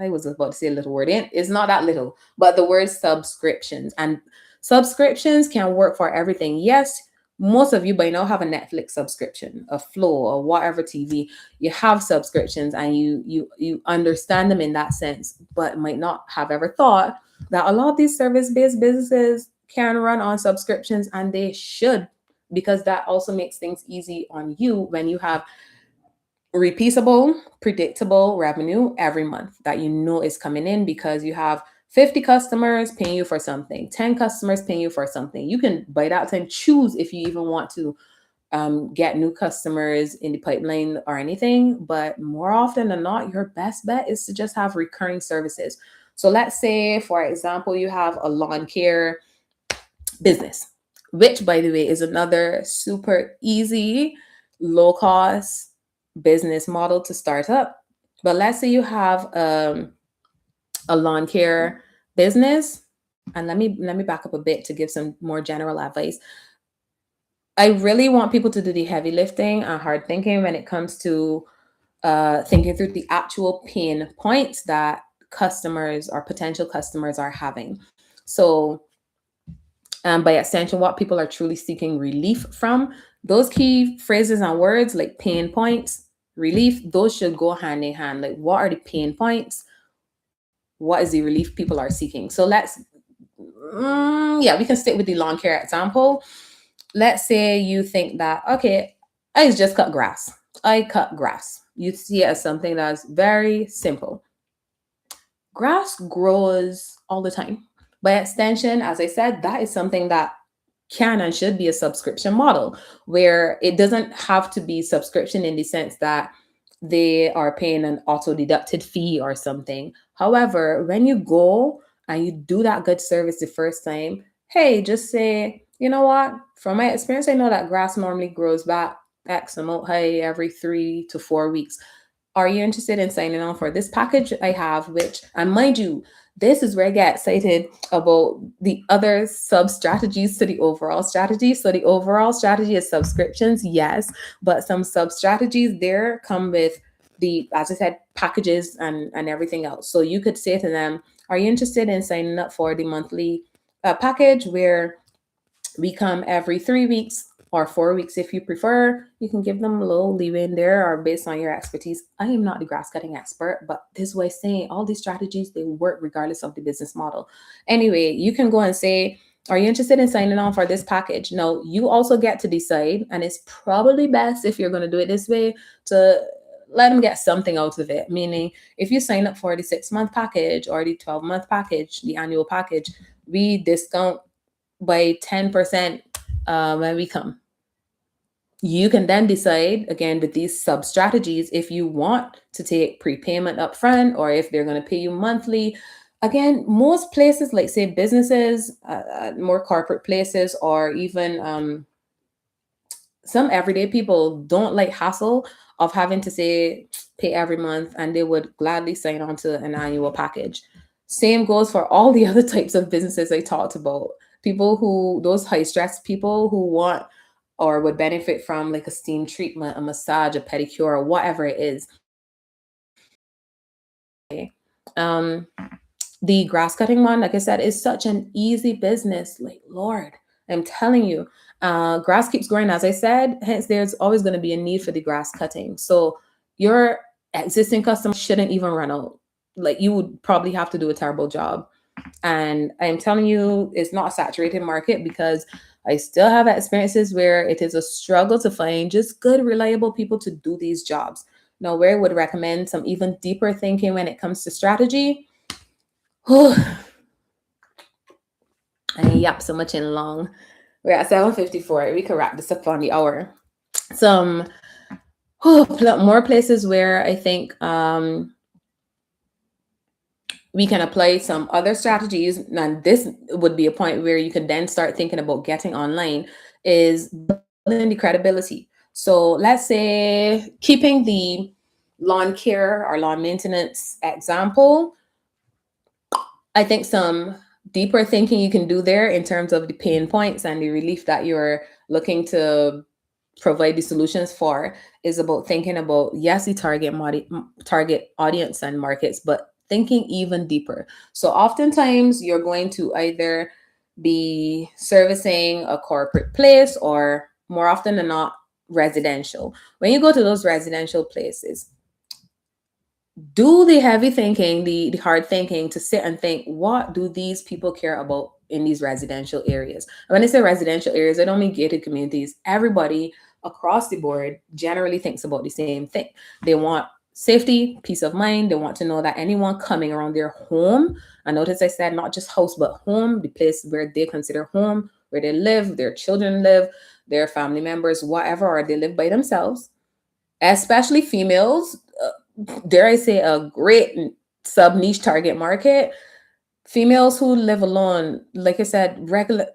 A: I was about to say a little word. It's not that little, but the word subscriptions. And subscriptions can work for everything. Yes, most of you by now have a Netflix subscription, a Flow, or whatever TV. You have subscriptions and you understand them in that sense, but might not have ever thought that a lot of these service-based businesses can run on subscriptions, and they should, because that also makes things easy on you when you have repeatable, predictable revenue every month that you know is coming in because you have 50 customers paying you for something, 10 customers paying you for something. You can by that time choose if you even want to get new customers in the pipeline or anything. But more often than not, your best bet is to just have recurring services. So let's say, for example, you have a lawn care business, which, by the way, is another super easy, low cost business model to start up. But let's say you have a lawn care business, and let me back up a bit to give some more general advice. I really want people to do the heavy lifting and hard thinking when it comes to thinking through the actual pain points that customers or potential customers are having. So by extension, what people are truly seeking relief from. Those key phrases and words like pain points, relief, those should go hand in hand. Like, what are the pain points? What is the relief people are seeking? So yeah, we can stick with the lawn care example. Let's say you think that, okay, I just cut grass. I cut grass. You see it as something that's very simple. Grass grows all the time. By extension, as I said, that is something that can and should be a subscription model where it doesn't have to be subscription in the sense that they are paying an auto deducted fee or something. However, when you go and you do that good service the first time, hey, just say, you know what? From my experience, I know that grass normally grows back X amount high every 3 to 4 weeks. Are you interested in signing on for this package I have? Which, and mind you, this is where I get excited about the other sub strategies to the overall strategy. So the overall strategy is subscriptions, yes, but some sub strategies there come with the, as I said, packages and everything else. So you could say to them, are you interested in signing up for the monthly package where we come every 3 weeks or 4 weeks if you prefer? You can give them a little leeway in there or based on your expertise. I am not the grass cutting expert, but this way saying all these strategies, they work regardless of the business model. Anyway, you can go and say, are you interested in signing on for this package? No, you also get to decide, and it's probably best if you're going to do it this way to let them get something out of it. Meaning, if you sign up for the 6 month package or the 12 month package, the annual package, we discount by 10% when we come. You can then decide again with these sub strategies if you want to take prepayment up front or if they're going to pay you monthly. Again, most places, like say businesses, more corporate places, or even some everyday people don't like hassle of having to say pay every month, and they would gladly sign on to an annual package. Same goes for all the other types of businesses I talked about. People who, those high stress people who want or would benefit from like a steam treatment, a massage, a pedicure, or whatever it is. Um, the grass cutting one, like I said, is such an easy business. Like, Lord, I'm telling you, grass keeps growing, as I said, hence there's always going to be a need for the grass cutting. So your existing customers shouldn't even run out. Like, you would probably have to do a terrible job. And I'm telling you, it's not a saturated market because I still have experiences where it is a struggle to find just good, reliable people to do these jobs. Now, where I would recommend some even deeper thinking when it comes to strategy. I yap so much in long. We're at 7:54. We could wrap this up on the hour. Some more places where I think We can apply some other strategies, and this would be a point where you could then start thinking about getting online, is building the credibility. So let's say keeping the lawn care or lawn maintenance example, I think some deeper thinking you can do there in terms of the pain points and the relief that you're looking to provide the solutions for is about thinking about, yes, the target audience and markets, but thinking even deeper. So oftentimes you're going to either be servicing a corporate place, or more often than not residential. When you go to those residential places, do the heavy thinking, the hard thinking, to sit and think, what do these people care about in these residential areas? And when I say residential areas, I don't mean gated communities. Everybody across the board generally thinks about the same thing. They want safety, peace of mind. They want to know that anyone coming around their home, and notice I said not just house, but home, the place where they consider home, where they live, their children live, their family members, whatever, or they live by themselves, especially females, dare I say, a great sub niche target market. Females who live alone, like I said, regular,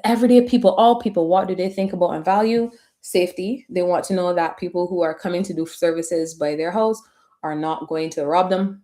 A: everyday people, all people, what do they think about and value? Safety. They want to know that people who are coming to do services by their house are not going to rob them,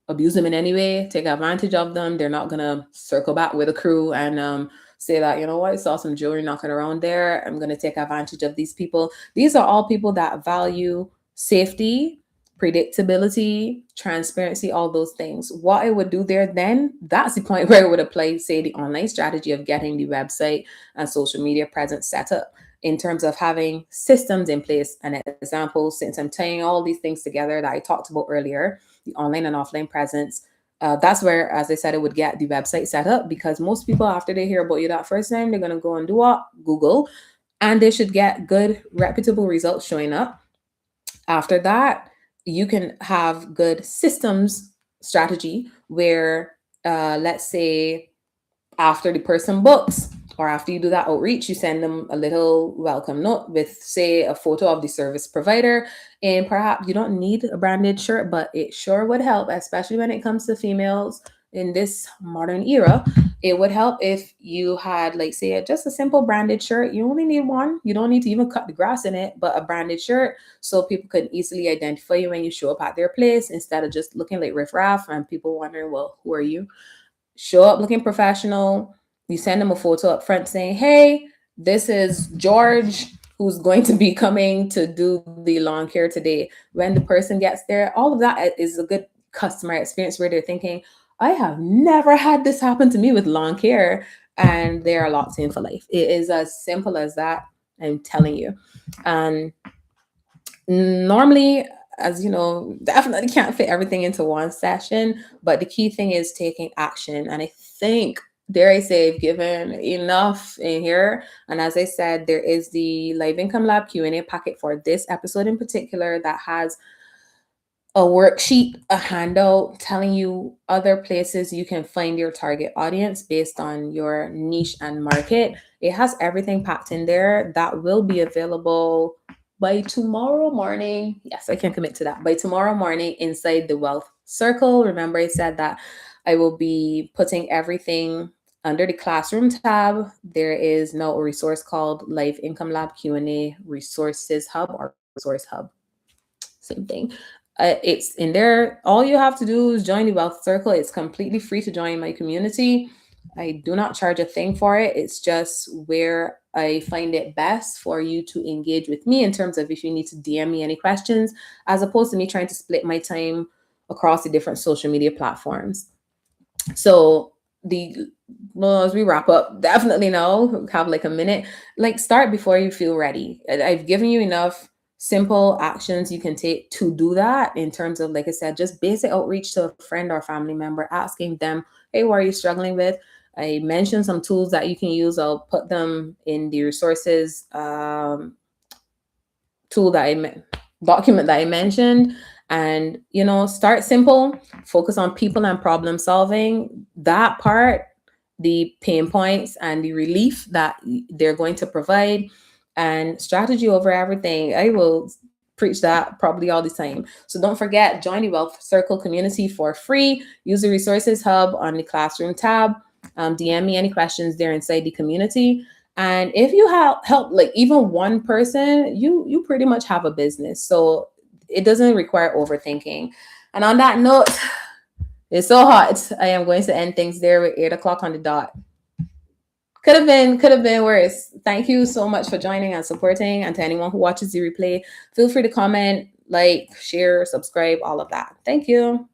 A: abuse them in any way, take advantage of them. They're not gonna circle back with a crew and say that, you know what, I saw some jewelry knocking around there. I'm gonna take advantage of these people. These are all people that value safety, predictability, transparency, all those things. What I would do there then, that's the point where I would apply, say, the online strategy of getting the website and social media presence set up in terms of having systems in place. An example, since I'm tying all these things together that I talked about earlier, the online and offline presence. That's where, as I said, I would get the website set up, because most people, after they hear about you that first time, they're going to go and do what? Google, and they should get good, reputable results showing up. After that, you can have good systems strategy where, let's say, after the person books or after you do that outreach, you send them a little welcome note with, say, a photo of the service provider. And perhaps you don't need a branded shirt, but it sure would help, especially when it comes to females in this modern era. It would help if you had, like, say, just a simple branded shirt. You only need one. You don't need to even cut the grass in it, but a branded shirt, so people can easily identify you when you show up at their place, instead of just looking like riffraff and people wondering, well, who are you? Show up looking professional. You send them a photo up front saying, hey, this is George who's going to be coming to do the lawn care today. When the person gets there, all of that is a good customer experience where they're thinking, I have never had this happen to me with lawn care, and they are locked in for life. It is as simple as that. I'm telling you. And normally, as you know, definitely can't fit everything into one session, but the key thing is taking action. And I think, dare I say, I've given enough in here. And as I said, there is the Live Income Lab Q&A packet for this episode in particular that has a worksheet, a handout telling you other places you can find your target audience based on your niche and market. It has everything packed in there. That will be available by tomorrow morning. Yes, I can commit to that. By tomorrow morning inside the Wealth Circle. Remember, I said that I will be putting everything under the classroom tab. There is now a resource called Live Income Lab Q&A Resources Hub, or Resource Hub. Same thing. It's in there. All you have to do is join the Wealth Circle. It's completely free to join my community. I do not charge a thing for it. It's just where I find it best for you to engage with me in terms of if you need to DM me any questions, as opposed to me trying to split my time across the different social media platforms. So well, as we wrap up, definitely now have like a minute. Like, start before you feel ready. I've given you enough simple actions you can take to do that, in terms of, like I said, just basic outreach to a friend or family member, asking them, hey, what are you struggling with? I mentioned some tools that you can use. I'll put them in the resources tool that document that I mentioned. And, start simple, focus on people and problem solving. That part, the pain points and the relief that they're going to provide, and strategy over everything. I will preach that probably all the time. So don't forget, join the Wealth Circle community for free. Use the resources hub on the classroom tab. DM me any questions there inside the community. And if you have help, like even one person, you pretty much have a business. So it doesn't require overthinking. And on that note, it's so hot. I am going to end things there with 8 o'clock on the dot. Could have been worse. Thank you so much for joining and supporting. And to anyone who watches the replay, feel free to comment, like, share, subscribe, all of that. Thank you.